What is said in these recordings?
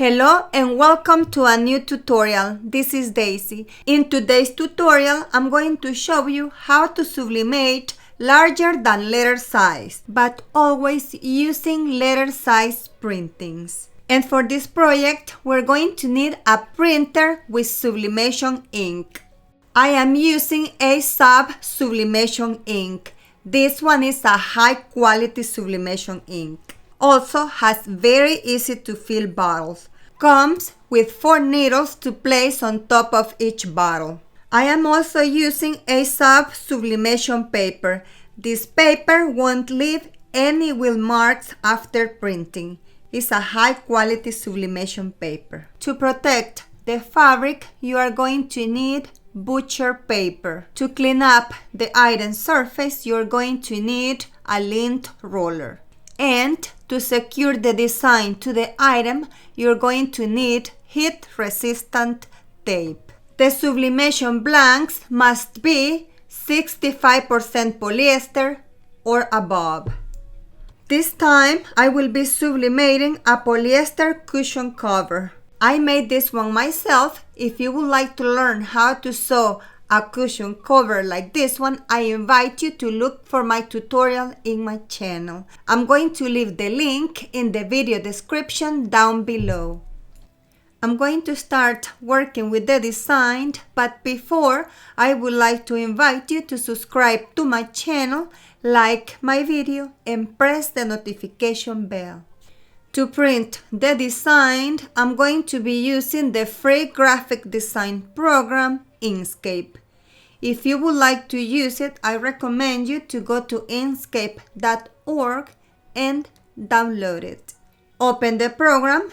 Hello and welcome to a new tutorial. This is Daisy. In today's tutorial, I'm going to show you how to sublimate larger than letter size, but always using letter size printings. And for this project, we're going to need a printer with sublimation ink. I am using a sublimation ink. This one is a high quality sublimation ink. Also has very easy to fill bottles. Comes with 4 needles to place on top of each bottle. I am also using a sublimation paper. This paper won't leave any wheel marks after printing. It's a high quality sublimation paper. To protect the fabric, you are going to need butcher paper. To clean up the iron surface, you're going to need a lint roller. And to secure the design to the item, you're going to need heat-resistant tape. The sublimation blanks must be 65% polyester or above. This time, I will be sublimating a polyester cushion cover. I made this one myself. If you would like to learn how to sew a cushion cover like this one, I invite you to look for my tutorial in my channel. I'm going to leave the link in the video description down below. I'm going to start working with the design, but before, I would like to invite you to subscribe to my channel, like my video, and press the notification bell. To print the design, I'm going to be using the free graphic design program, Inkscape. If you would like to use it, I recommend you to go to inkscape.org and download it. Open the program,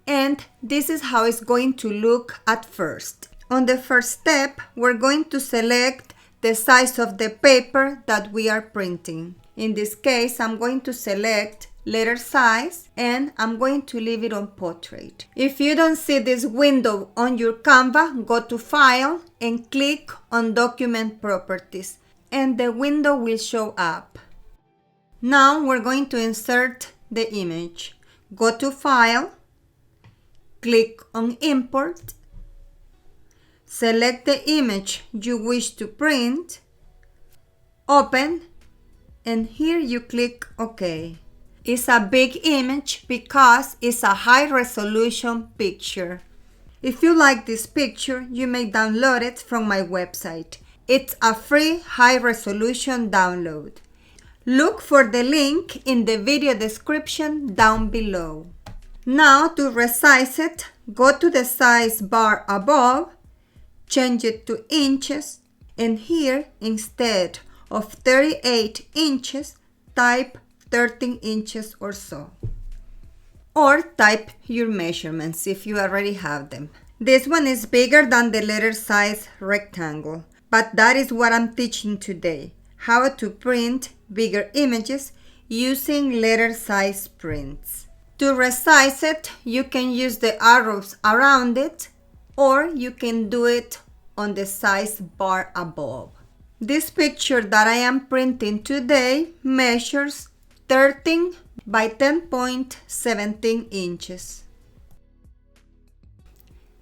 and this is how it's going to look at first. On the first step, we're going to select the size of the paper that we are printing. In this case, I'm going to select letter size, and I'm going to leave it on portrait. If you don't see this window on your Canva, go to File and click on Document Properties, and the window will show up. Now we're going to insert the image. Go to File, click on Import, select the image you wish to print, open, and here you click OK. It's a big image because it's a high resolution picture. If you like this picture, you may download it from my website. It's a free high resolution download. Look for the link in the video description down below. Now to resize it, go to the size bar above, change it to inches, and here instead of 38 inches, type 13 inches or so. Or type your measurements if you already have them. This one is bigger than the letter size rectangle, but that is what I'm teaching today, how to print bigger images using letter size prints. To resize it, you can use the arrows around it, or you can do it on the size bar above. This picture that I am printing today measures 13 by 10.17 inches.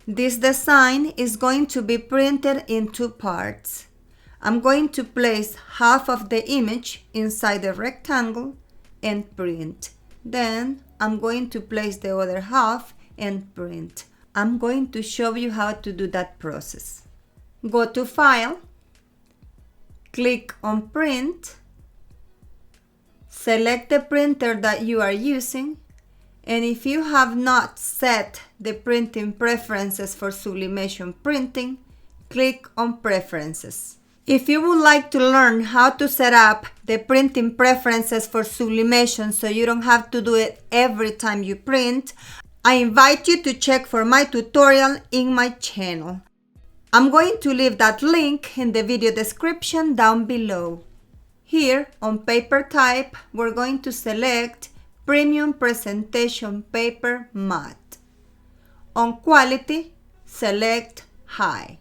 This design is going to be printed in 2 parts. I'm going to place half of the image inside the rectangle and print. Then I'm going to place the other half and print. I'm going to show you how to do that process. Go to File, click on Print, select the printer that you are using, and if you have not set the printing preferences for sublimation printing, click on Preferences. If you would like to learn how to set up the printing preferences for sublimation so you don't have to do it every time you print, I invite you to check for my tutorial in my channel. I'm going to leave that link in the video description down below. Here on paper type, we're going to select Premium Presentation Paper Matte. On quality, select High.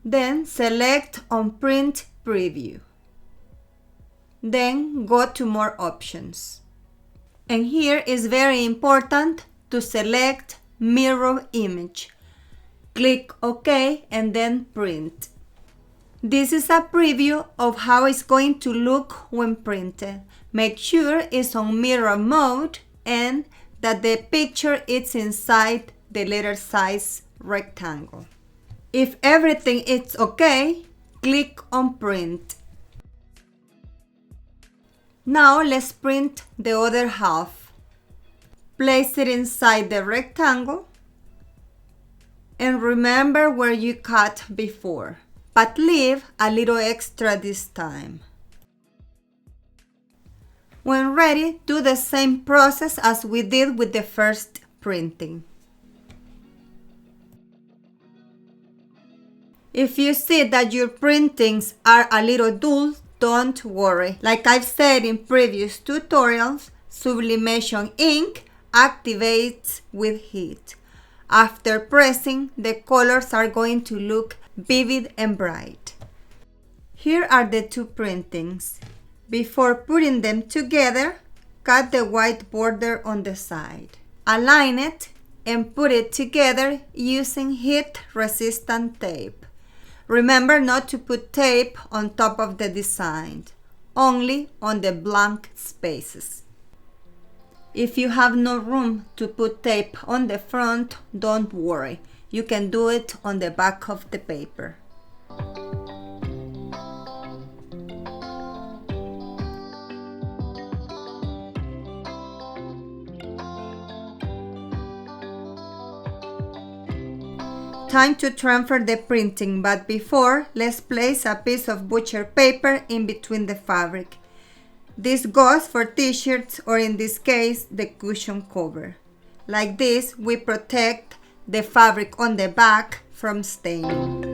Then select on Print Preview. Then go to More Options. And here is very important to select Mirror Image. Click OK and then Print. This is a preview of how it's going to look when printed. Make sure it's on mirror mode and that the picture is inside the letter size rectangle. If everything is okay, click on Print. Now let's print the other half. Place it inside the rectangle and remember where you cut before, but leave a little extra this time. When ready, do the same process as we did with the first printing. If you see that your printings are a little dull, don't worry. Like I've said in previous tutorials, sublimation ink activates with heat. After pressing, the colors are going to look vivid and bright. Here are the two printings. Before putting them together, cut the white border on the side. Align it and put it together using heat-resistant tape. Remember not to put tape on top of the design, only on the blank spaces. If you have no room to put tape on the front, don't worry. You can do it on the back of the paper. Time to transfer the printing, but before, let's place a piece of butcher paper in between the fabric. This goes for t-shirts or in this case, the cushion cover. Like this, we protect the fabric on the back from staining.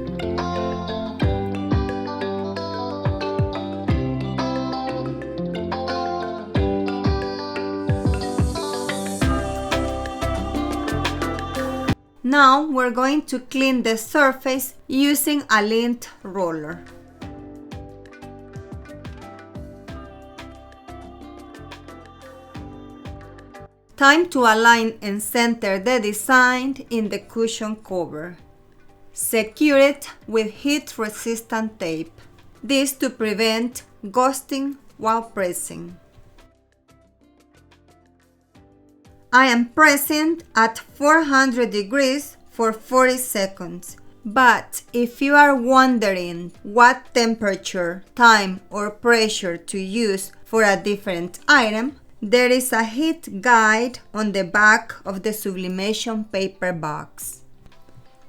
Now we're going to clean the surface using a lint roller. Time to align and center the design in the cushion cover. Secure it with heat-resistant tape. This to prevent ghosting while pressing. I am pressing at 400 degrees for 40 seconds. But if you are wondering what temperature, time, or pressure to use for a different item, there is a heat guide on the back of the sublimation paper box.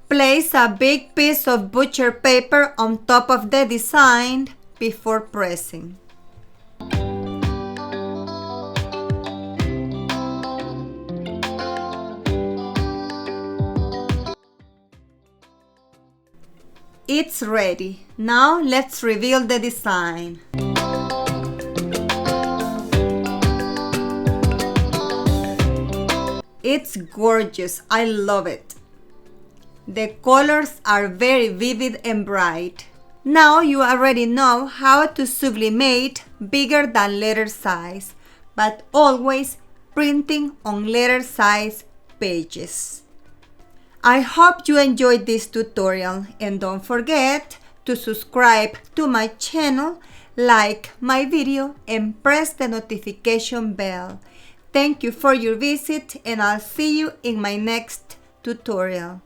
Place a big piece of butcher paper on top of the design before pressing. It's ready. Now let's reveal the design. It's gorgeous. I love it. The colors are very vivid and bright. Now you already know how to sublimate bigger than letter size, but always printing on letter size pages. I hope you enjoyed this tutorial and don't forget to subscribe to my channel, like my video and press the notification bell. Thank you for your visit and I'll see you in my next tutorial.